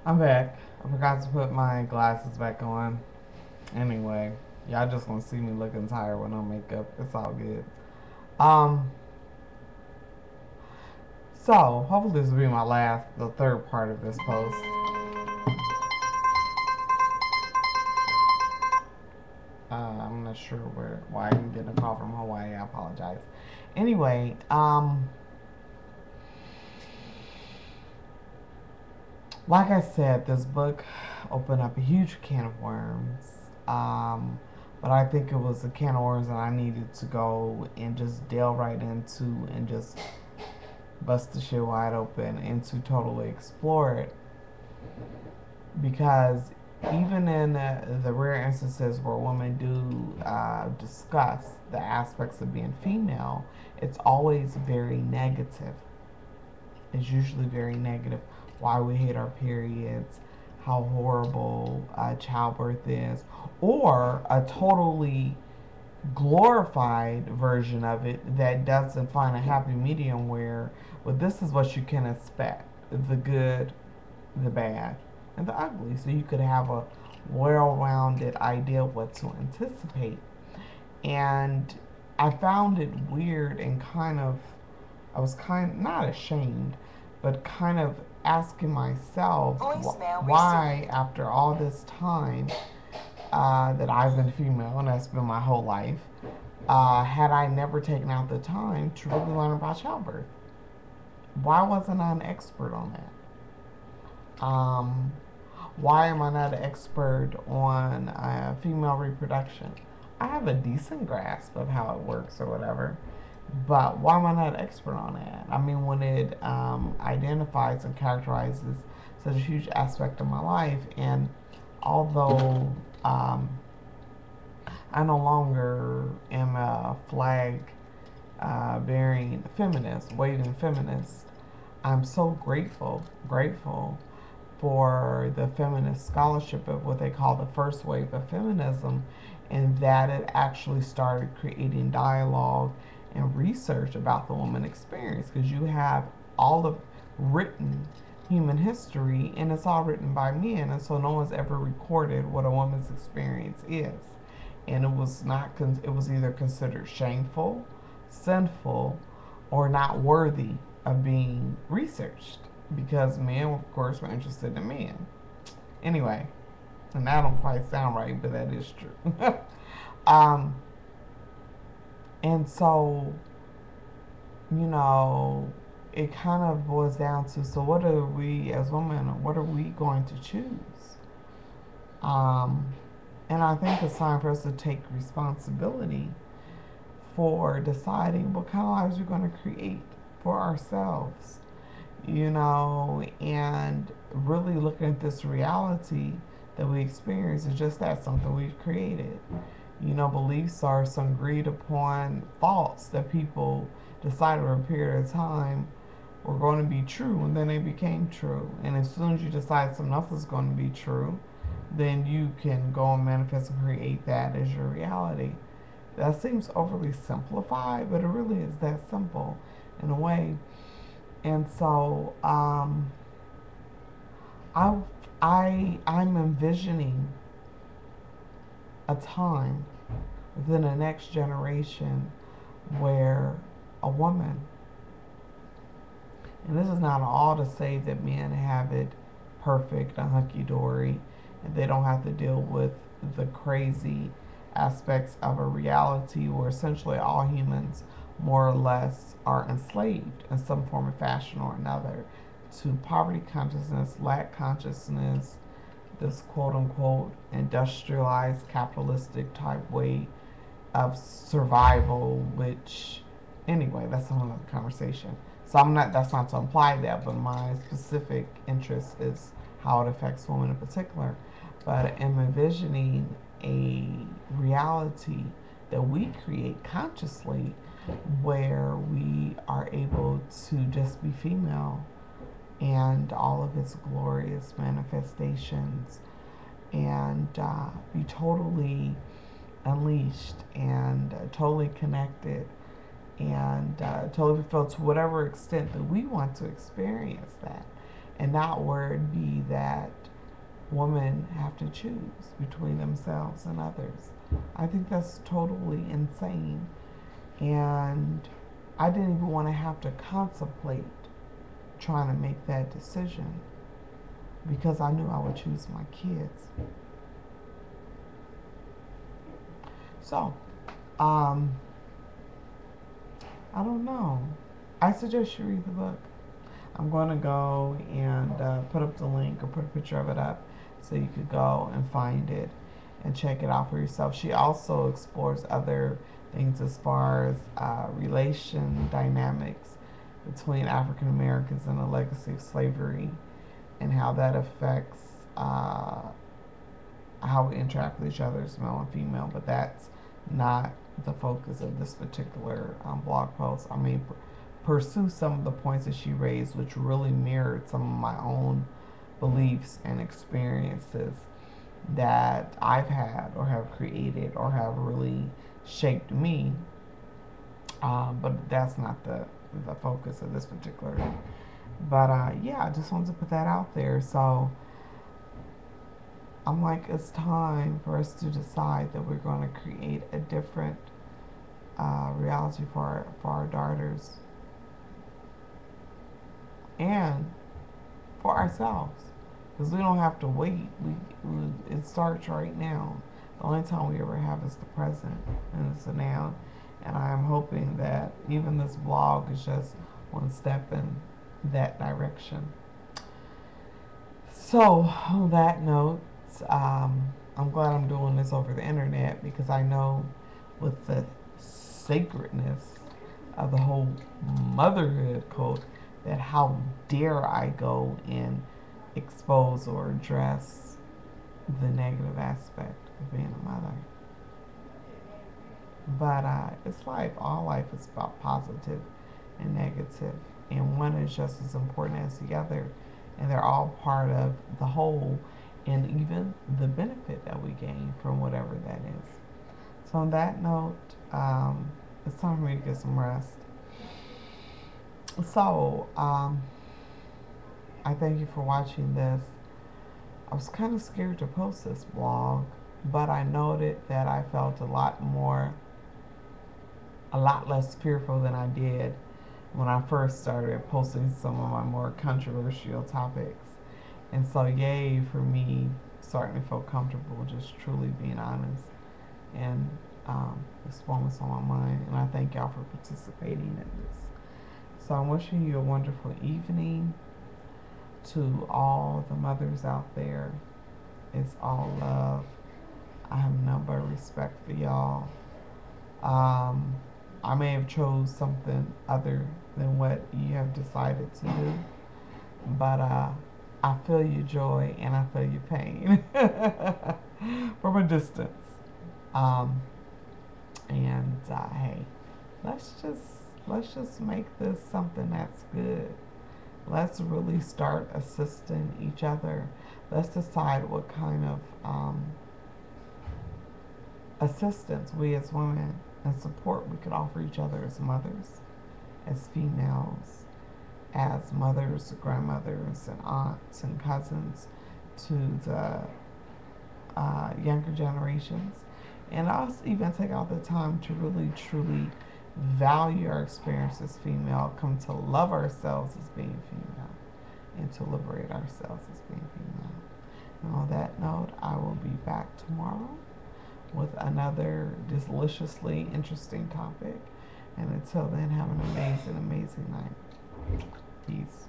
I'm back. I forgot to put my glasses back on. Anyway, y'all just gonna see me looking tired with no makeup. It's all good. Um, so hopefully this will be the third part of this post. I'm not sure why I'm getting a call from Hawaii. I apologize. Anyway, like I said, this book opened up a huge can of worms. Um, but I think it was a can of worms that I needed to go and just delve right into and just bust the shit wide open and to totally explore it. Because even in the rare instances where women do discuss the aspects of being female, it's always very negative. It's usually very negative. Why we hate our periods, how horrible childbirth is, or a totally glorified version of it that doesn't find a happy medium where, well, this is what you can expect: the good, the bad, and the ugly. So you could have a well rounded idea of what to anticipate. And I found it weird and I was not ashamed, but kind of asking myself why, after all this time that I've been female, and that's been my whole life, had I never taken out the time to really learn about childbirth? Why wasn't I an expert on that? Why am I not an expert on female reproduction? I have a decent grasp of how it works or whatever, but why am I not an expert on that? I mean, when it identifies and characterizes such a huge aspect of my life, and although I no longer am a flag bearing feminist, waving feminist, I'm so grateful for the feminist scholarship of what they call the first wave of feminism, and that it actually started creating dialogue and research about the woman experience, because you have all of written human history and it's all written by men, and so no one's ever recorded what a woman's experience is. And it was either considered shameful, sinful, or not worthy of being researched, because men, of course, were interested in men. Anyway, and that don't quite sound right, but that is true. um, and so, you know, it kind of boils down to, so what are we as women, what are we going to choose? Um, and I think it's time for us to take responsibility for deciding what kind of lives we're going to create for ourselves, and really looking at this reality that we experience is just that, something we've created. Beliefs are some agreed upon thoughts that people decided over a period of time were going to be true, and then they became true. And as soon as you decide something else is going to be true, then you can go and manifest and create that as your reality. That seems overly simplified, but it really is that simple in a way. And so I, I'm envisioning a time within the next generation where a woman, and this is not all to say that men have it perfect and hunky dory, and they don't have to deal with the crazy aspects of a reality where essentially all humans more or less are enslaved in some form of fashion or another to poverty consciousness, lack consciousness, this quote unquote industrialized capitalistic type way of survival, which, anyway, that's a whole other conversation. So that's not to imply that, but my specific interest is how it affects women in particular. But I'm envisioning a reality that we create consciously where we are able to just be female and all of its glorious manifestations, and be totally unleashed and totally connected and totally fulfilled to whatever extent that we want to experience that. and not where it be that women have to choose between themselves and others. I think that's totally insane. And I didn't even want to have to contemplate trying to make that decision because I knew I would choose my kids. So, I don't know. I suggest you read the book. I'm going to go and put up the link or put a picture of it up so you could go and find it and check it out for yourself. She also explores other things as far as relation dynamics between African Americans and the legacy of slavery and how that affects how we interact with each other as male and female. But that's not the focus of this particular blog post. I mean, pursue some of the points that she raised, which really mirrored some of my own beliefs and experiences that I've had or have created or have really shaped me. But that's not the focus of this particular. But yeah, I just wanted to put that out there. So I'm like, it's time for us to decide that we're going to create a different reality for our daughters and for ourselves, because we don't have to wait. It starts right now. The only time we ever have is the present, and it's the now. And I am hoping that even this blog is just one step in that direction. So on that note, I'm glad I'm doing this over the internet, because I know with the sacredness of the whole motherhood code that how dare I go and expose or address the negative aspect of being a mother. But it's life. All life is about positive and negative, and one is just as important as the other, and they're all part of the whole, and even the benefit that we gain from whatever that is. So on that note, it's time for me to get some rest. So I thank you for watching this. I was kind of scared to post this blog, but I noted that I felt a lot less fearful than I did when I first started posting some of my more controversial topics. And so yay for me starting to feel comfortable just truly being honest and exploring what's on my mind. And I thank y'all for participating in this. So I'm wishing you a wonderful evening. To all the mothers out there, it's all love. I have none but respect for y'all. I may have chose something other than what you have decided to do, but I feel your joy and I feel your pain from a distance. And hey, let's just make this something that's good. Let's really start assisting each other. Let's decide what kind of assistance we as women and support we could offer each other as mothers, as females, as mothers, grandmothers, and aunts and cousins to the younger generations. And us even take out the time to really, truly value our experience as female, come to love ourselves as being female, and to liberate ourselves as being female. And on that note, I will be back tomorrow with another deliciously interesting topic. And until then, have an amazing, amazing night. Peace.